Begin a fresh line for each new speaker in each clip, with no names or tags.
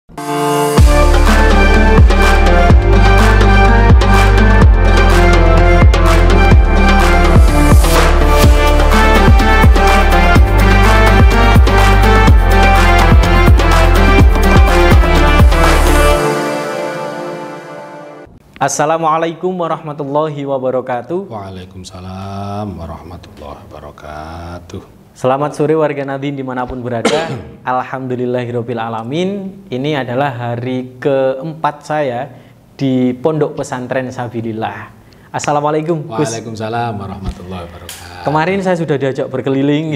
Assalamualaikum warahmatullahi wabarakatuh.
Waalaikumsalam warahmatullahi wabarakatuh.
Selamat sore warga Nadin dimanapun berada. Alhamdulillahirabbil alamin. Ini adalah hari keempat saya di Pondok Pesantren Sabilillah. Assalamualaikum Gus.
Waalaikumsalam warahmatullahi wabarakatuh.
Kemarin saya sudah diajak berkeliling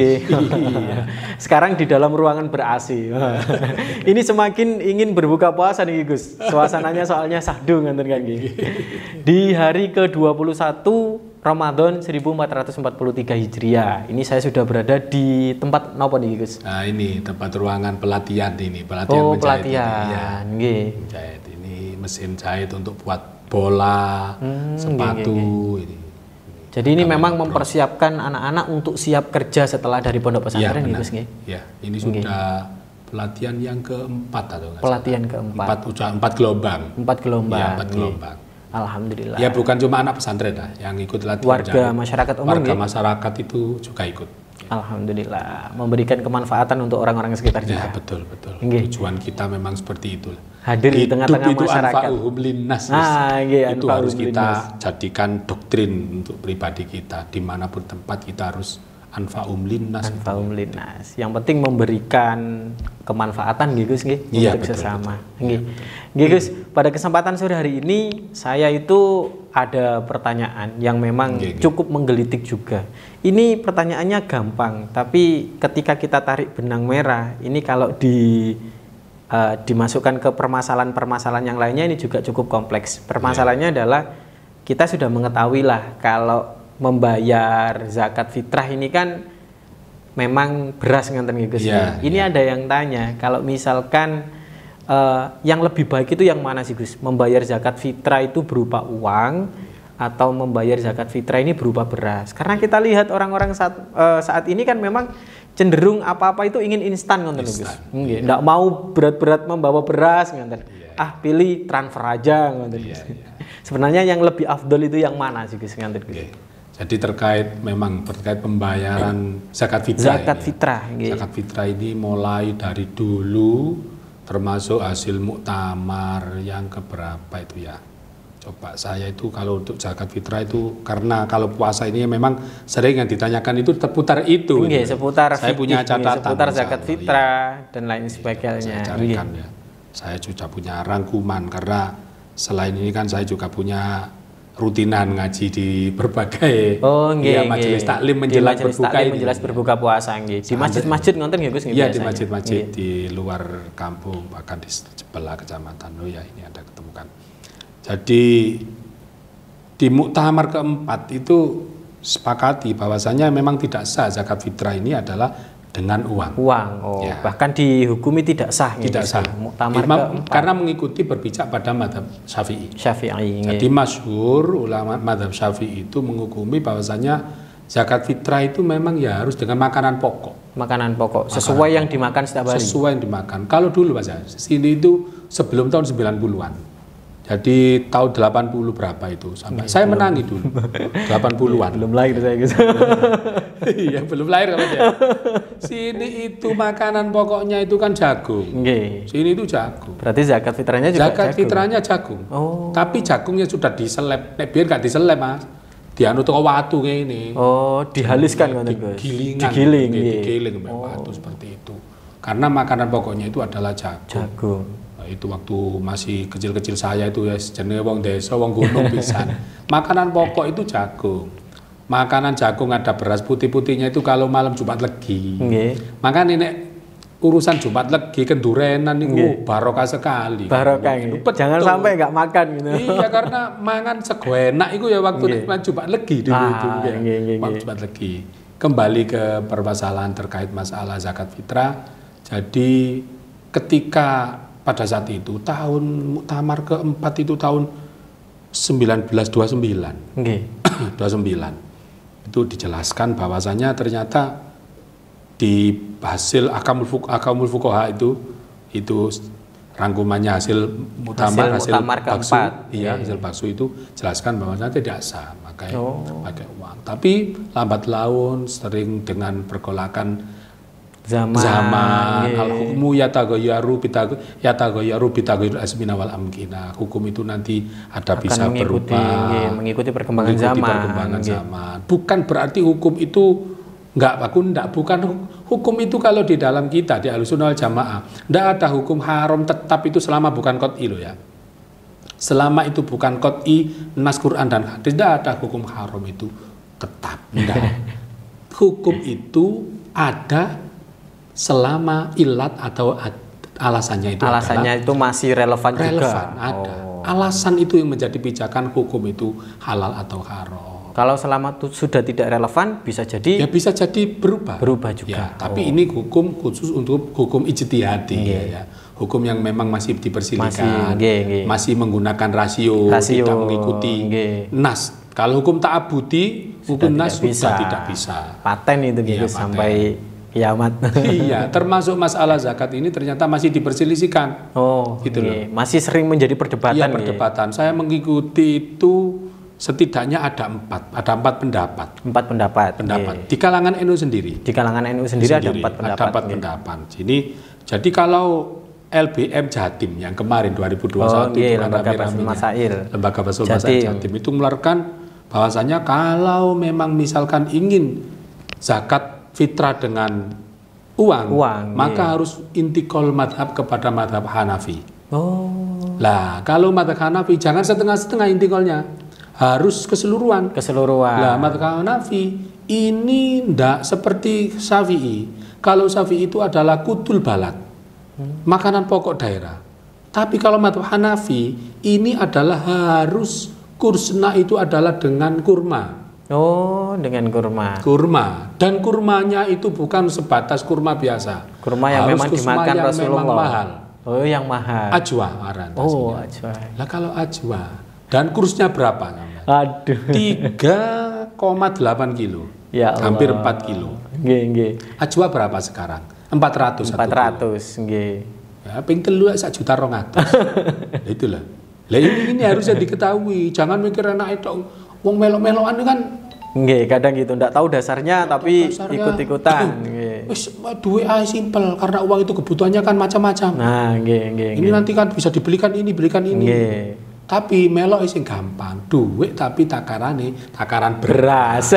Sekarang di dalam ruangan ber-AC. Ini semakin ingin berbuka puasa nih Gus. Suasananya soalnya sahdu nganten kan Di hari ke-21 Ramadan 1443 Hijriah. Ini saya sudah berada di tempat nopo nih Gus?
Nah, ini tempat ruangan pelatihan ini, pelatihan menjahit.
Pelatihan.
Nggih. Menjahit ini mesin jahit untuk buat bola, sepatu ini.
Jadi ini memang mempersiapkan anak-anak untuk siap kerja setelah dari pondok pesantren ya, Gus nggih.
Ya, ini sudah pelatihan yang keempat atau enggak?
Pelatihan keempat.
Empat gelombang.
4 gelombang.
Ya, 4 gelombang.
Alhamdulillah.
Ya, bukan cuma anak pesantren lah yang ikut latihan.
Warga masyarakat umum.
Warga masyarakat itu juga ikut.
Alhamdulillah, memberikan kemanfaatan untuk orang-orang sekitar juga.
Ya, betul.
Nggih.
Tujuan kita memang seperti itu.
Hadir di tengah-tengah masyarakat.
Anfa'uhum linnas. Itu harus kita jadikan doktrin untuk pribadi kita. Dimanapun tempat kita harus anfa'uhum linnas.
Anfa'uhum linnas. Yang penting memberikan kemanfaatan nggih Gus nggih untuk sesama. Nggih Gus, pada kesempatan sore hari ini saya itu ada pertanyaan yang memang cukup menggelitik juga. Ini pertanyaannya gampang, tapi ketika kita tarik benang merah, ini kalau dimasukkan ke permasalahan-permasalahan yang lainnya ini juga cukup kompleks. Permasalahannya adalah kita sudah mengetahui lah kalau membayar zakat fitrah ini kan memang beras nganten Gus. Ini ada yang tanya, kalau misalkan yang lebih baik itu yang mana sih Gus? Membayar zakat fitrah itu berupa uang atau membayar zakat fitrah ini berupa beras? Karena kita lihat orang-orang saat ini kan memang cenderung apa-apa itu ingin instan ngonten Gus. Nggak mau berat-berat membawa beras ngonten. Pilih transfer aja ngonten Gus. Sebenarnya yang lebih afdol itu yang mana sih Gus ngonten Gus?
Jadi terkait pembayaran zakat fitrah.
Zakat
fitrah ini mulai dari dulu termasuk hasil muktamar yang keberapa itu ya. Coba saya itu kalau untuk zakat fitrah itu karena kalau puasa ini memang sering yang ditanyakan itu seputar itu.
Seputar
saya punya catatan
seputar zakat fitrah dan lain sebagainya.
Saya carikan ya. Saya juga punya rangkuman karena selain ini kan saya juga punya rutinan ngaji di berbagai majelis taklim menjelang berbuka ini.
Menjelang berbuka puasa nggih. Di masjid-masjid ngonten nggih Gus?
Iya, di masjid-masjid di luar kampung bahkan di sebelah kecamatan. Ini ada ketemukan. Jadi di muktamar keempat itu sepakati bahwasanya memang tidak sah zakat fitrah ini adalah dengan uang.
Bahkan dihukumi tidak sah.
Tidak sah.
Muktamar keempat.
Karena mengikuti berpijak pada mazhab Syafi'i. Jadi masyhur ulama mazhab Syafi'i itu menghukumi bahwasanya zakat fitrah itu memang ya harus dengan makanan pokok. Sesuai yang dimakan setiap hari. Sesuai yang dimakan. Kalau dulu Mas, sini itu sebelum tahun 90-an. Jadi tahun 80 berapa itu sampai saya menangi dulu 80-an.
Belum lahir saya gitu.
Iya, belum lahir kalau dia. Sini itu makanan pokoknya itu kan jagung. Sini itu jagung.
Berarti zakat fitrahnya juga
zakat fitrahnya jagung. Tapi jagungnya sudah diseleb. Biar enggak diseleb, Mas. Dianu toko watu kayak ini.
Dihaluskan ngoten, Gus.
Digiling watu seperti itu. Karena makanan pokoknya itu adalah jagung. Itu waktu masih kecil-kecil saya itu ya jenenge wong desa, wong gunung pisan. Makanan pokok itu jagung. Makanan jagung ada beras putih-putihnya itu kalau malam Jumat Legi. Maka nek urusan Jumat Legi kendurenan itu barokah sekali.
Barokah. Jangan sampai enggak makan gitu.
Iya, karena mangan sego enak itu ya waktu Jumat Legi dulu itu. Waktu Jumat Legi. Kembali ke permasalahan terkait masalah zakat fitrah. Jadi ketika pada saat itu tahun muktamar keempat itu tahun 1929. 29. Itu dijelaskan bahwasanya ternyata di hasil akamul fuqaha itu rangkumannya hasil muktamar baksu,
iya,
hasil baksu itu jelaskan bahwa tidak sah pakai uang. Tapi lambat laun sering dengan pergolakan zaman al-hukmu yataghayyaru bitaghayyur azmina wal amkina. Hukum itu nanti ada akan bisa berubah,
mengikuti perkembangan zaman.
Bukan berarti hukum itu bukan hukum itu kalau di dalam kita di Ahlussunnah wal Jamaah tidak ada hukum haram tetap itu selama bukan qot'i loh ya. Selama itu bukan qot'i nas Quran dan hadis tidak ada hukum haram itu tetap. Hukum itu ada selama ilat atau alasannya
itu masih relevan juga.
Ada. Alasan itu yang menjadi pijakan hukum itu halal atau haram.
Kalau selama itu sudah tidak relevan bisa jadi
berubah
juga.
Ya, tapi ini hukum khusus untuk hukum ijtihadi ya. Hukum yang memang masih dipersilahkan, masih menggunakan rasio tidak mengikuti nas. Kalau hukum ta'abudi, hukum nas sudah tidak bisa.
Paten itu sampai kiamat.
Iya, termasuk masalah zakat ini ternyata masih diperselisihkan.
Gitu loh. Masih sering menjadi perdebatan.
Iya, perdebatan. Saya mengikuti itu setidaknya ada empat pendapat.
Empat pendapat.
Di kalangan NU sendiri.
Di kalangan NU sendiri ada empat pendapat.
Ada empat pendapat. Jadi kalau LBM Jatim yang kemarin 2021
Lembaga Basul Masail
Jatim itu mengeluarkan bahwasanya kalau memang misalkan ingin zakat fitrah dengan uang maka harus intikal madhab kepada madhab Hanafi. Lah kalau madhab Hanafi jangan setengah-setengah intikalnya, harus keseluruhan. Lah madhab Hanafi ini ndak seperti Syafi'i. Kalau Syafi'i itu adalah kutul balad, makanan pokok daerah. Tapi kalau madhab Hanafi ini adalah harus kursna itu adalah dengan kurma.
Dengan kurma.
Dan kurmanya itu bukan sebatas kurma biasa.
Kurma yang memang dimakan
yang
Rasulullah.
Memang mahal.
Yang mahal.
Ajwa
ajwa.
Lah kalau ajwa dan kursnya berapa?
Aduh.
3,8 kilo.
Ya Allah.
Hampir 4 kilo.
Nggih.
Ajwa berapa sekarang? 400.
Nggih.
Ya, ping telu sak juta 200. Itulah. Lah ini harusnya diketahui. Jangan mikir enak itu. Wong melok-melokan kan
kadang gitu ndak tahu dasarnya tapi ikut-ikutan.
Wis duwe ae simpel karena uang itu kebutuhannya kan macam-macam.
Nah,
ini nanti kan bisa dibelikan ini. Tapi melok sing gampang, duit tapi takaran beras.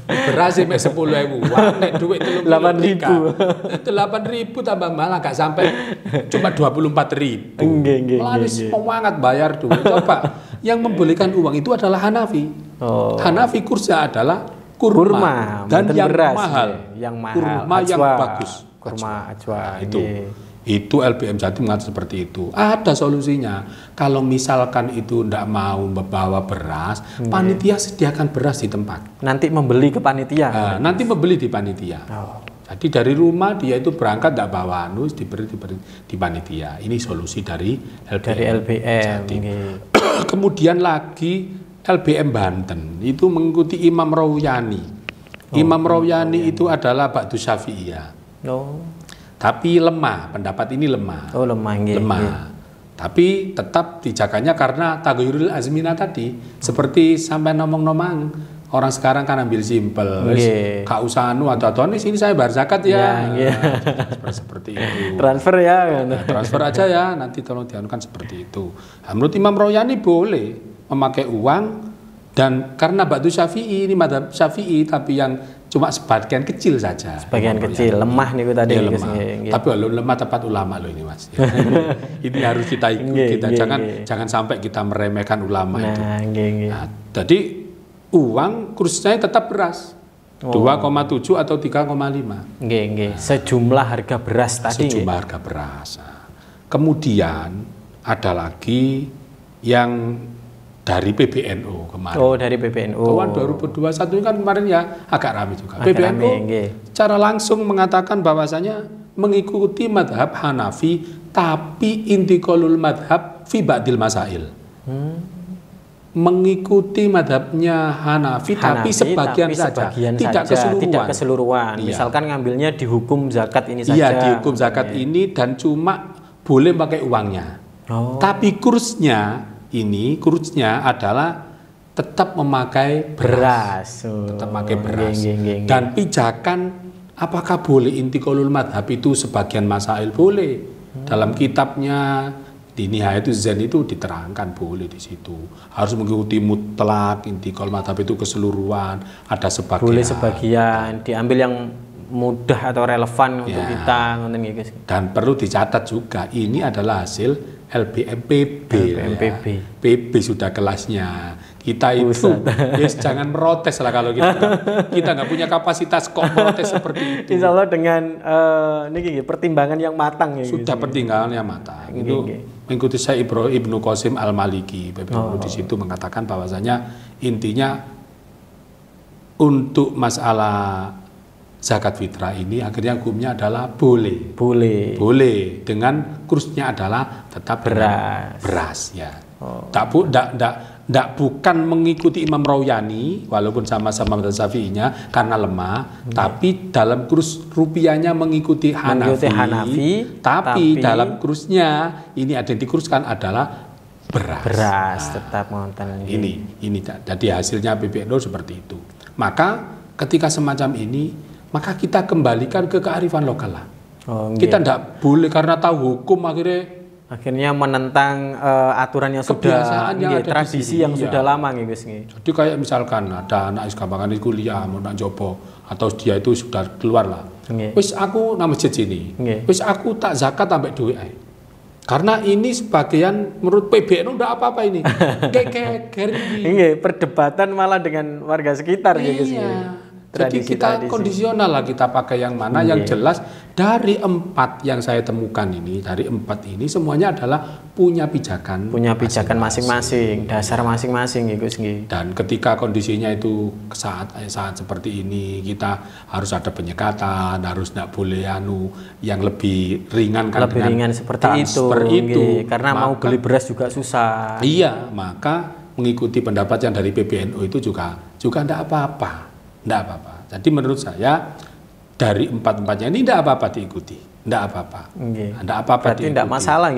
Beras mek 10.000, nek duit 8.000 tambah malah gak sampai cuma 24.000. Malah wis semangat bayar duit. Coba yang membolehkan uang itu adalah Hanafi. Hanafi kursnya adalah kurma dan yang
beras,
mahal. Kurma yang bagus.
Kurma ajwa.
Itu LBM Jatim mengatakan seperti itu. Ada solusinya. Kalau misalkan itu tidak mau membawa beras, panitia sediakan beras di tempat.
Nanti membeli ke panitia.
Nanti membeli di panitia. Jadi dari rumah dia itu berangkat tidak bawa diberi di panitia. Ini solusi dari LBM. Kemudian lagi LBM Banten itu mengikuti Imam Rawyani. Imam Rawyani itu adalah Ba'du Syafi'iyah. Tapi lemah, pendapat ini lemah.
Lemah.
Tapi tetap dijaganya karena taghayyurul azmina tadi. Seperti sampai nomong-nomong orang sekarang kan ambil simpel. Kak usah atau ini sini saya bayar zakat ya. Seperti itu.
Transfer ya.
Transfer aja ya, nanti tolong dianukan seperti itu. Menurut Imam Rawyani boleh memakai uang dan karena Ba'du Syafi'i ini madhab Syafi'i tapi yang cuma sebagian kecil saja.
Sebagian kecil, lemah nih tadi.
Lemah. Tapi lemah tepat ulama loh ini Mas. Ini harus kita ikuti. Jangan sampai kita meremehkan ulama itu. Jadi uang kursnya tetap beras. 2,7 atau 3,5.
Sejumlah harga beras tadi.
Sejumlah harga beras. Kemudian ada lagi yang dari PBNU kemarin.
Dari PBNU.
Tahun 2021 kan kemarin ya agak ramai juga. PBNU secara langsung mengatakan bahwasanya mengikuti madhab Hanafi tapi intiqalul madhab fi ba'dil masail. Mengikuti madhabnya Hanafi tapi sebagian saja, tidak keseluruhan.
Misalkan ngambilnya di hukum zakat ini saja.
Iya, di hukum zakat ini dan cuma boleh pakai uangnya. Tapi kursnya adalah tetap memakai beras. Tetap memakai beras. Dan pijakan apakah boleh intiqalul madhab itu sebagian masail boleh. Dalam kitabnya di Nihayatul Zen itu diterangkan boleh di situ. Harus mengikuti mutlak intiqal madhab itu keseluruhan. Ada sebagian.
Boleh sebagian diambil yang mudah atau relevan untuk kita.
Dan perlu dicatat juga ini adalah hasil LBMPB. PB sudah kelasnya. Kita itu jangan protes lah kalau kita nggak punya kapasitas kok protes seperti itu.
Insya Allah dengan pertimbangan yang matang ya.
Sudah pertimbangan yang matang. Itu mengikuti saya Ibnu Qasim Al-Maliki. Di situ mengatakan bahwasanya intinya untuk masalah zakat fitrah ini akhirnya hukumnya adalah boleh dengan kursnya adalah tetap beras ya. Bukan mengikuti Imam Rawyani walaupun sama-sama madzhab Syafi'inya karena lemah, tapi dalam kurs rupiahnya mengikuti Hanafi, tapi dalam kursnya ini ada yang dikurskan adalah beras.
Tetap ngonten.
Ini jadi hasilnya PBNU seperti itu. Maka ketika semacam ini maka kita kembalikan ke kearifan lokal lah. Kita tidak boleh karena tahu hukum akhirnya
menentang aturan yang sudah tradisi yang sudah lama Gus.
Jadi kayak misalkan ada anak sekambangan di kuliah mau nak jopo atau dia itu sudah keluar lah. Wis aku nang masjid sini. Wis aku tak zakat sampai duit ae. Karena ini sebagian menurut PBNU ndak apa-apa ini.
Perdebatan malah dengan warga sekitar Gus.
Jadi kita kondisional lah kita pakai yang mana yang jelas dari 4 yang saya temukan ini, dari 4 ini semuanya adalah punya pijakan
masing-masing, dasar masing-masing Gus.
Dan ketika kondisinya itu saat seperti ini kita harus ada penyekatan, harus tidak boleh yang lebih ringan kan,
lebih ringan seperti itu. Karena mau beli beras juga susah.
Iya, maka mengikuti pendapat yang dari PBNU itu juga tidak apa-apa. Tidak apa-apa. Jadi menurut saya dari 4-4-nya ini tidak apa-apa diikuti. Tidak apa-apa. Tidak apa-apa.
Berarti tidak masalah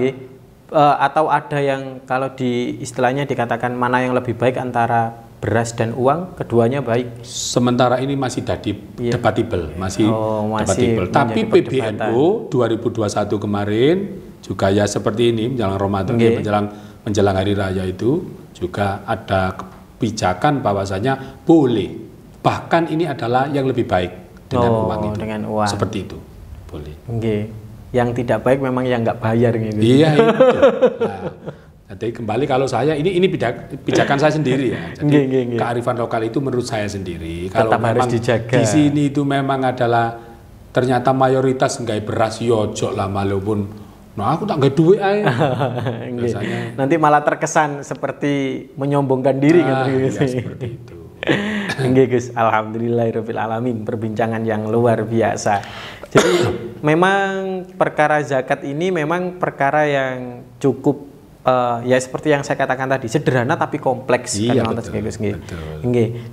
atau ada yang kalau di istilahnya dikatakan mana yang lebih baik antara beras dan uang, keduanya baik.
Sementara ini masih debatable, masih debatable. Tapi PBNU 2021 kemarin juga ya seperti ini menjelang Ramadan, menjelang hari raya itu juga ada kebijakan bahwasanya boleh. Bahkan ini adalah yang lebih baik dengan uang itu.
Dengan uang.
Seperti itu. Boleh.
Yang tidak baik memang yang nggak bayar gitu.
Iya itu. Jadi kembali kalau saya ini pijakan saya sendiri ya. Jadi kearifan lokal itu menurut saya sendiri.
Tetap kalau harus dijaga.
Di sini itu memang adalah ternyata mayoritas nggak beras yojok lah walaupun aku tak nggak duit aja.
Nanti malah terkesan seperti menyombongkan diri kan
seperti itu.
Gus, alhamdulillahirabbil alamin, perbincangan yang luar biasa. Jadi memang perkara zakat ini memang perkara yang cukup ya seperti yang saya katakan tadi, sederhana tapi kompleks. Gus.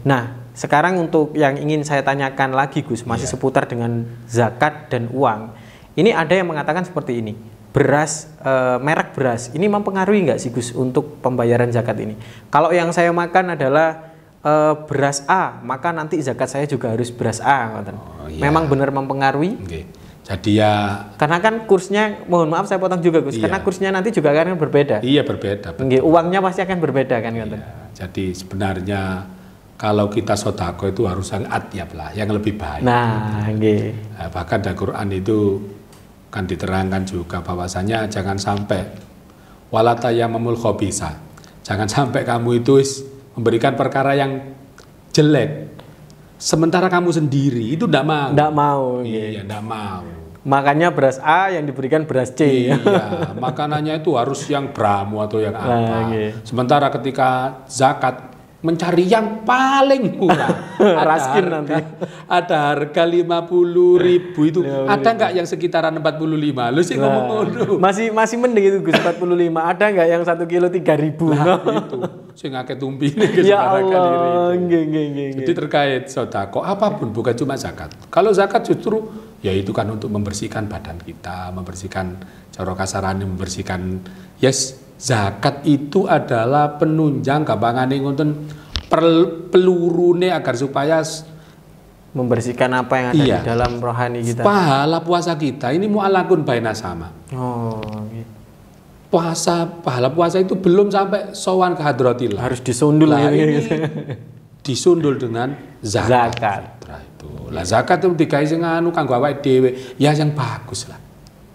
Nah, sekarang untuk yang ingin saya tanyakan lagi Gus, masih seputar dengan zakat dan uang. Ini ada yang mengatakan seperti ini. Beras, merek beras ini mempengaruhi nggak sih Gus untuk pembayaran zakat ini? Kalau yang saya makan adalah beras A, maka nanti zakat saya juga harus beras A. Memang benar mempengaruhi?
Jadi ya
karena kan kursnya, mohon maaf saya potong juga Gus, karena kursnya nanti juga akan berbeda.
Iya berbeda.
Uangnya pasti akan berbeda kan?
Jadi sebenarnya kalau kita sodako itu harus yang atyab lah, yang lebih baik. Bahkan di Quran itu kan diterangkan juga bahwasanya jangan sampai walatayamamul khabisa. Jangan sampai kamu itu memberikan perkara yang jelek sementara kamu sendiri itu tidak mau. Iya, tidak mau.
Makanya beras A yang diberikan beras C.
Iya, makanannya itu harus yang Brahmo atau yang apa. Sementara ketika zakat mencari yang paling murah.
Raskin nanti.
Ada harga 50.000 itu. Ada nggak yang sekitaran 45? Lu sih ngomong ngono.
Masih mending itu Gus 45. Ada nggak yang 1 kilo 3.000?
Nah, itu. Sing akeh tumpine
ya Allah.
Jadi terkait sedekah apapun bukan cuma zakat. Kalau zakat justru yaitu kan untuk membersihkan badan kita, membersihkan cara kasarane, membersihkan zakat itu adalah penunjang gampangane ngoten pelurune agar supaya
membersihkan apa yang ada di dalam rohani kita.
Pahala puasa kita ini mu'alakun baina sama.
Oh, gitu.
Pahala puasa itu belum sampai sowan ke hadratillah.
Harus disundul
gitu. Disundul dengan zakat. Lah zakat itu digawe sing anu kanggo awake dhewe, ya yang bagus lah.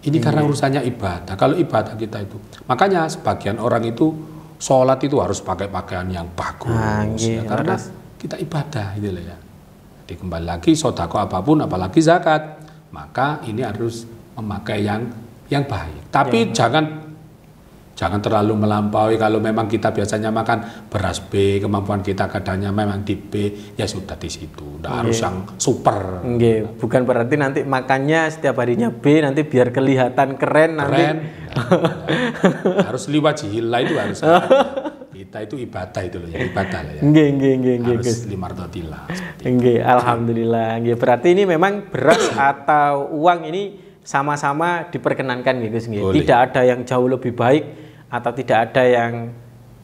Ini karena urusannya ibadah. Kalau ibadah kita itu, makanya sebagian orang itu sholat itu harus pakai pakaian yang bagus, ya, karena kita ibadah gitu loh ya. Jadi kembali lagi sodako apapun, apalagi zakat, maka ini harus memakai yang baik. Tapi jangan terlalu melampaui. Kalau memang kita biasanya makan beras B, kemampuan kita kadangnya memang di B, ya sudah di situ. Nggak harus yang super.
Bukan berarti nanti makannya setiap harinya B, nanti biar kelihatan keren. Nanti.
Ya. Harus liwat jihila itu harus. Kita itu ibadah itu loh ya, ibadah lah ya. Harus limardotillah.
Alhamdulillah. Berarti ini memang beras atau uang ini sama-sama diperkenankan gitu. Tidak ada yang jauh lebih baik atau tidak ada yang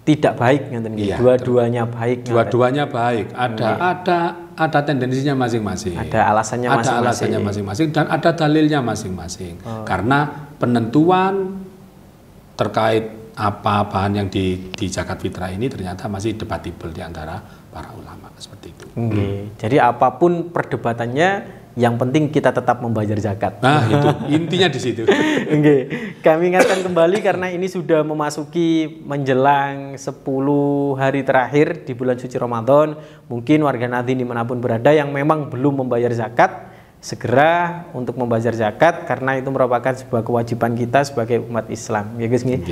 tidak baik, dua-duanya baik.
Dua-duanya baik. Ada tendensinya masing-masing.
Ada alasannya masing-masing.
Ada alasannya masing-masing dan ada dalilnya masing-masing. Karena penentuan terkait apa bahan yang di zakat fitrah ini ternyata masih debatable di antara para ulama seperti itu.
Jadi apapun perdebatannya, yang penting kita tetap membayar zakat.
Nah, itu intinya di situ.
Kami ingatkan kembali karena ini sudah memasuki menjelang 10 hari terakhir di bulan suci Ramadan. Mungkin warga Nadhin dimanapun berada yang memang belum membayar zakat, segera untuk membayar zakat karena itu merupakan sebuah kewajiban kita sebagai umat Islam. Ya Gus nggih.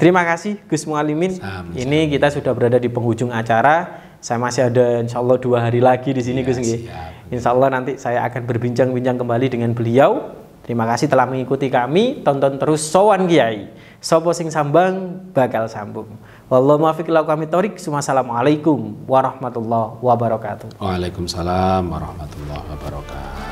Terima kasih Gus Mualimin. Ini kita sudah berada di penghujung acara. Saya masih ada insya Allah 2 hari lagi di sini Gus nggih. Insya Allah nanti saya akan berbincang-bincang kembali dengan beliau. Terima kasih telah mengikuti kami. Tonton terus Sowan Kiai. Sopo sing sambang bakal sambung. Wallahu muwaffiq ila aqwamit thoriq. Wassalamualaikum warahmatullahi wabarakatuh.
Waalaikumsalam warahmatullahi wabarakatuh.